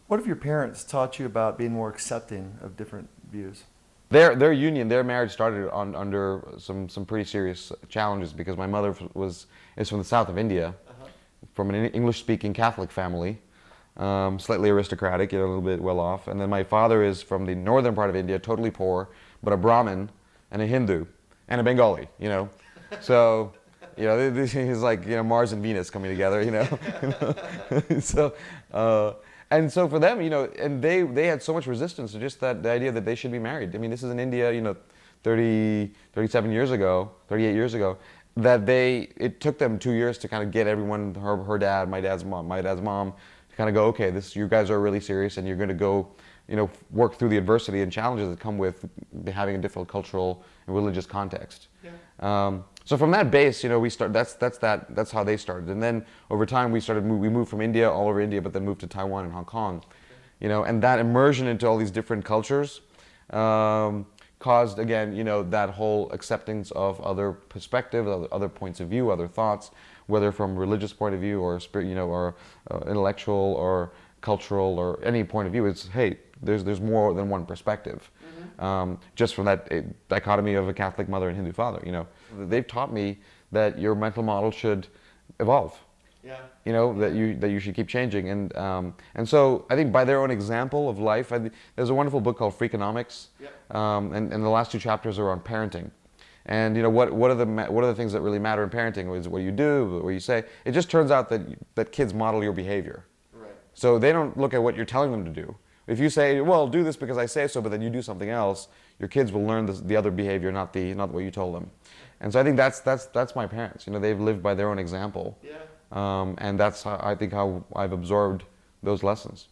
What have your parents taught you about being more accepting of different views? Their union, their marriage started under some pretty serious challenges because my mother is from the south of India, Uh-huh. from an English-speaking Catholic family, slightly aristocratic, a little bit well off, and then my father is from the northern part of India, totally poor, but a Brahmin and a Hindu and a Bengali, so. This is like Mars and Venus coming together, so and so for them, and they had so much resistance to just the idea that they should be married. I mean, this is in India, 37 years ago, 38 years ago, that it took them 2 years to kind of get everyone, her dad, my dad's mom, to kind of go, okay, you guys are really serious, and you're going to go, work through the adversity and challenges that come with having a difficult cultural and religious context. Yeah. So from that base, we start. That's how they started, and then over time we moved from India all over India, but then moved to Taiwan and Hong Kong, and that immersion into all these different cultures caused again, that whole acceptance of other perspectives, other points of view, other thoughts, whether from religious point of view or or intellectual or cultural or any point of view. It's hey, there's more than one perspective. Just from that dichotomy of a Catholic mother and Hindu father, they've taught me that your mental model should evolve. Yeah. That you should keep changing, and so I think by their own example of life, there's a wonderful book called Freakonomics, Yep. And the last two chapters are on parenting, and what are the things that really matter in parenting is what you do, what you say. It just turns out that kids model your behavior, Right. so they don't look at what you're telling them to do. If you say, well, do this because I say so, but then you do something else, your kids will learn the other behavior, not what you told them. And so I think that's my parents. They've lived by their own example. Yeah. And that's I think how I've absorbed those lessons.